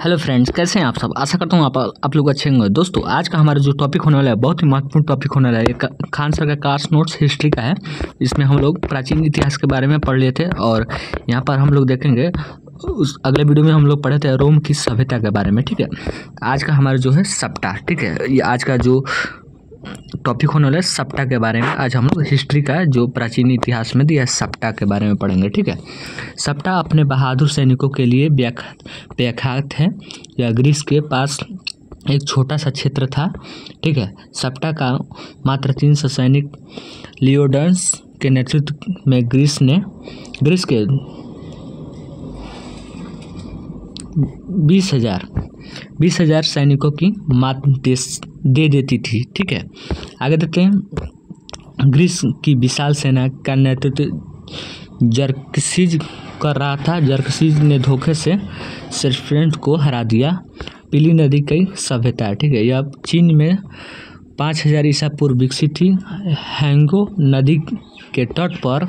Hello friends, कैसे हैं आप सब। आशा करता हूँ आप लोग अच्छे होंगे। दोस्तों, आज का हमारा जो टॉपिक होने वाला है बहुत ही महत्वपूर्ण टॉपिक होने वाला है। ये खान सर का क्लास नोट्स हिस्ट्री का है। इसमें हम लोग प्राचीन इतिहास के बारे में पढ़ लिए थे और यहाँ पर हम लोग देखेंगे उस अगले वीडियो में हम लोग पढ़े थे रोम की सभ्यता के बारे में। ठीक है, आज का हमारा जो है सप्ताह, ठीक है, ये आज का जो टॉपिक होने वाला है सप्ताह के बारे में। आज हम लोग हिस्ट्री का जो प्राचीन इतिहास में दिया सप्ताह के बारे में पढ़ेंगे। ठीक है, सप्ताह अपने बहादुर सैनिकों के लिए व्याख्यात है। यह ग्रीस के पास एक छोटा सा क्षेत्र था। ठीक है, सप्ताह का मात्र 300 सैनिक लियोडर्स के नेतृत्व में ग्रीस के 20,000 सैनिकों की मात दे देती थी। ठीक है, आगे देखते हैं। ग्रीस की विशाल सेना का नेतृत्व जर्कसीज कर रहा था। जर्कसीज ने धोखे से सेर्फेंट को हरा दिया। पीली नदी की सभ्यता, ठीक है, यह चीन में 5000 ईसा पूर्व विकसित थी। हैंगो नदी के तट पर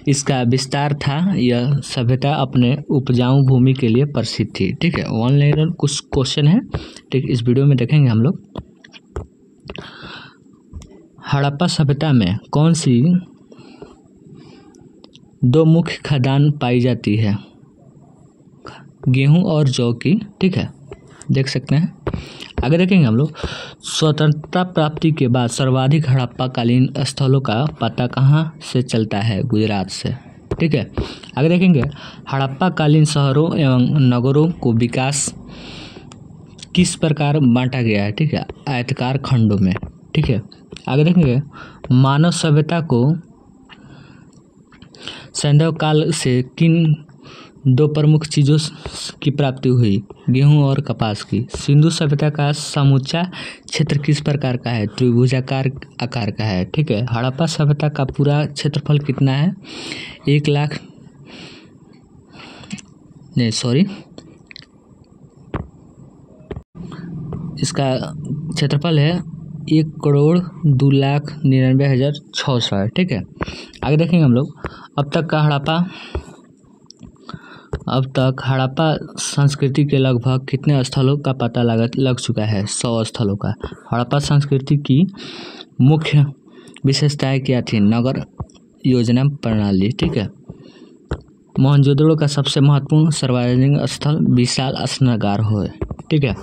इसका विस्तार था। यह सभ्यता अपने उपजाऊ भूमि के लिए प्रसिद्ध थी। ठीक है, ऑनलाइन कुछ क्वेश्चन है, ठीक, इस वीडियो में देखेंगे हम लोग। हड़प्पा सभ्यता में कौन सी 2 मुख्य खदान पाई जाती है? गेहूं और जौ की। ठीक है, देख सकते हैं। आगे देखेंगे हम लोग। स्वतंत्रता प्राप्ति के बाद सर्वाधिक हड़प्पा कालीन स्थलों का पता कहाँ से चलता है? गुजरात से। ठीक है, आगे देखेंगे। हड़प्पा कालीन शहरों एवं नगरों को विकास किस प्रकार बांटा गया है? ठीक है, आयताकार खंडों में। ठीक है, आगे देखेंगे। मानव सभ्यता को सैंधव काल से किन 2 प्रमुख चीज़ों की प्राप्ति हुई? गेहूं और कपास की। सिंधु सभ्यता का समूचा क्षेत्र किस प्रकार का है? त्रिभुजाकार आकार का है। ठीक है, हड़प्पा सभ्यता का पूरा क्षेत्रफल कितना है? 1 लाख नहीं सॉरी इसका क्षेत्रफल है 1,02,99,600 है। ठीक है, आगे देखेंगे हम लोग। अब तक हड़प्पा संस्कृति के लगभग कितने स्थलों का पता लग चुका है? 100 स्थलों का। हड़प्पा संस्कृति की मुख्य विशेषताएं क्या थी? नगर योजना प्रणाली। ठीक है, मोहनजोदड़ो का सबसे महत्वपूर्ण सार्वजनिक स्थल विशाल स्नानगार है। ठीक है,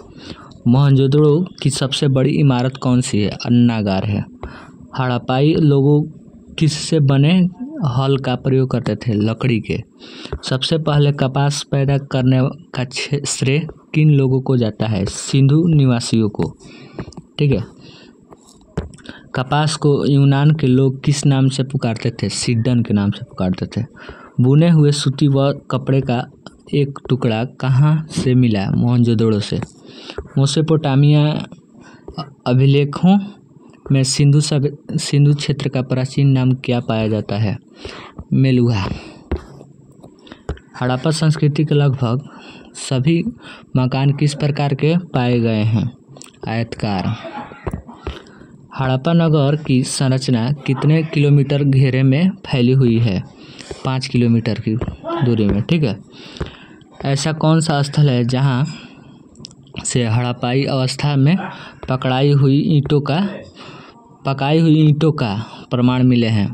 मोहनजोदड़ो की सबसे बड़ी इमारत कौन सी है? अन्नागार है। हड़प्पाई लोगों किससे बने हल का प्रयोग करते थे? लकड़ी के। सबसे पहले कपास पैदा करने का श्रेय किन लोगों को जाता है? सिंधु निवासियों को। ठीक है, कपास को यूनान के लोग किस नाम से पुकारते थे? सिडन के नाम से पुकारते थे। बुने हुए सूती व कपड़े का एक टुकड़ा कहाँ से मिला? मोहनजोदड़ो से। मेसोपोटामिया अभिलेखों में सिंधु क्षेत्र का प्राचीन नाम क्या पाया जाता है? मेलुहा। हड़प्पा संस्कृति के लगभग सभी मकान किस प्रकार के पाए गए हैं? आयताकार। हड़प्पा नगर की संरचना कितने किलोमीटर घेरे में फैली हुई है? 5 किलोमीटर की दूरी में। ठीक है, ऐसा कौन सा स्थल है जहाँ से हड़प्पाई अवस्था में पकाई हुई ईंटों का प्रमाण मिले हैं?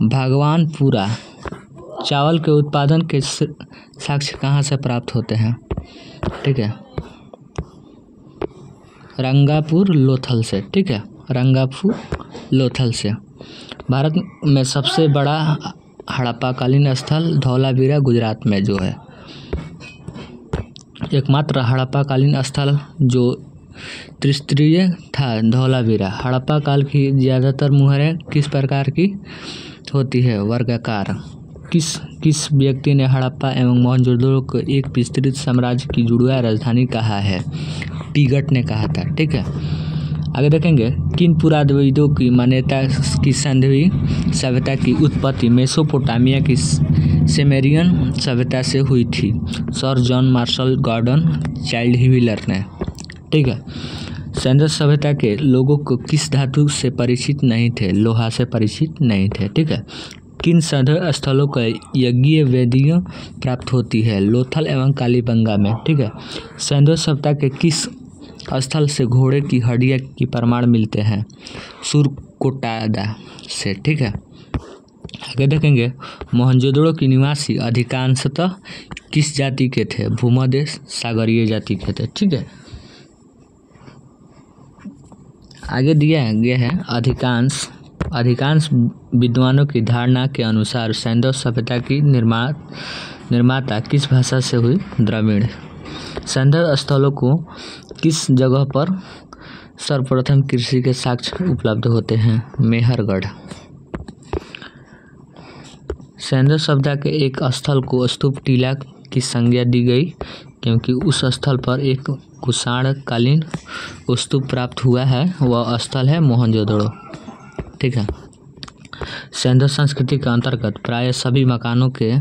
भगवानपुरा। चावल के उत्पादन के साक्ष्य कहाँ से प्राप्त होते हैं? ठीक है, रंगापुर लोथल से। ठीक है, रंगापुर लोथल से। भारत में सबसे बड़ा हड़प्पा कालीन स्थल धौलावीरा गुजरात में जो है। एकमात्र हड़प्पा कालीन स्थल जो त्रिस्तरीय था धौलावीरा। हड़प्पा काल की ज़्यादातर मुहरें किस प्रकार की होती है? वर्गाकार। किस व्यक्ति ने हड़प्पा एवं मोहनजोदड़ो को एक विस्तृत साम्राज्य की जुड़वा राजधानी कहा है? टिगट ने कहा था। ठीक है, आगे देखेंगे। किन पुरातत्वविदों की मान्यता की सिंधवी सभ्यता की उत्पत्ति मेसोपोटामिया की सेमेरियन सभ्यता से हुई थी? Sir John Marshall Gordon Childe Wheeler ने। ठीक है, सिंधु सभ्यता के लोगों को किस धातु से परिचित नहीं थे? लोहा से परिचित नहीं थे। ठीक है, किन सैंधव स्थलों को यज्ञीय वेदियाँ प्राप्त होती है? लोथल एवं कालीबंगा में। ठीक है। सैंधव सभ्यता के किस स्थल से घोड़े की हड्डियाँ की प्रमाण मिलते हैं? सुरकोटादा से। ठीक है। आगे देखेंगे, मोहनजोदड़ो के निवासी अधिकांशतः किस जाति के थे? भूमध्य सागरीय जाति के थे। ठीक है। आगे दिया गया है, अधिकांश विद्वानों की धारणा के अनुसार सैंधव सभ्यता की निर्माता किस भाषा से हुई? द्रविड़। सैंधव स्थलों को किस जगह पर सर्वप्रथम कृषि के साक्ष्य उपलब्ध होते हैं? मेहरगढ़। सैंधव सभ्यता के एक स्थल को स्तूप टीला की संज्ञा दी गई क्योंकि उस स्थल पर एक कुषाण कालीन स्तूप प्राप्त हुआ है। वह स्थल है मोहनजोदड़ो। ठीक है। सैंधव संस्कृति के अंतर्गत प्राय सभी मकानों के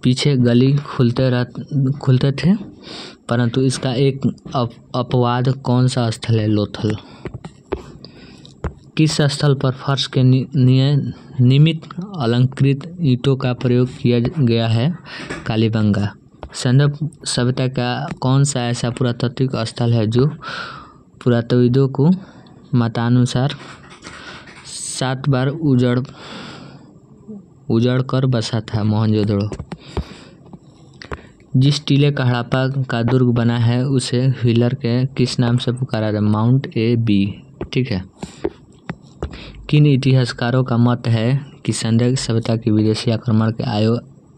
पीछे गली खुलते थे, परंतु इसका एक अपवाद कौन सा स्थल है? लोथल। किस स्थल पर फर्श के नियमित अलंकृत ईंटों का प्रयोग किया गया है? कालीबंगा। सैंधव सभ्यता का कौन सा ऐसा पुरातात्विक स्थल है जो पुरातत्वविदों को मतानुसार 7 बार उजड़ कर बसा था? मोहनजोदड़ो। जिस टीले का हड़प्पा का दुर्ग बना है उसे व्हीलर के किस नाम से पुकारा जाता? Mount AB. ठीक है। किन इतिहासकारों का मत है कि सैंधव सभ्यता की विदेशी आक्रमण के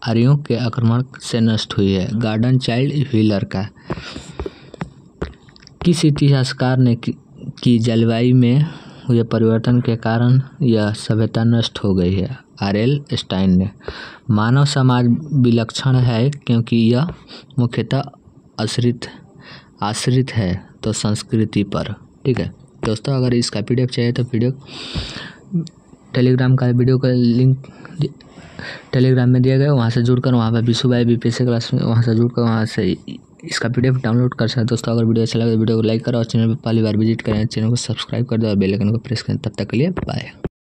आर्यों के आक्रमण से नष्ट हुई है? गार्डन चाइल्ड व्हीलर का। किस इतिहासकार ने कि जलवायु में हुए परिवर्तन के कारण यह सभ्यता नष्ट हो गई है? आर.एल. स्टाइन ने। मानव समाज विलक्षण है क्योंकि यह मुख्यतः आश्रित है तो संस्कृति पर। ठीक है दोस्तों, अगर इसका PDF चाहिए तो टेलीग्राम का वीडियो का लिंक टेलीग्राम में दिया गया, वहाँ से जुड़कर वहाँ पर विशु भाई BPSC क्लास में वहाँ से जुड़कर वहाँ से इसका PDF डाउनलोड कर सकते हैं। दोस्तों, अगर वीडियो अच्छा लगे तो वीडियो को लाइक करें और चैनल पर पहली बार विजिट करें, चैनल को सब्सक्राइब कर दें और बेल आइकन को प्रेस करें। तब तक के लिए बाय।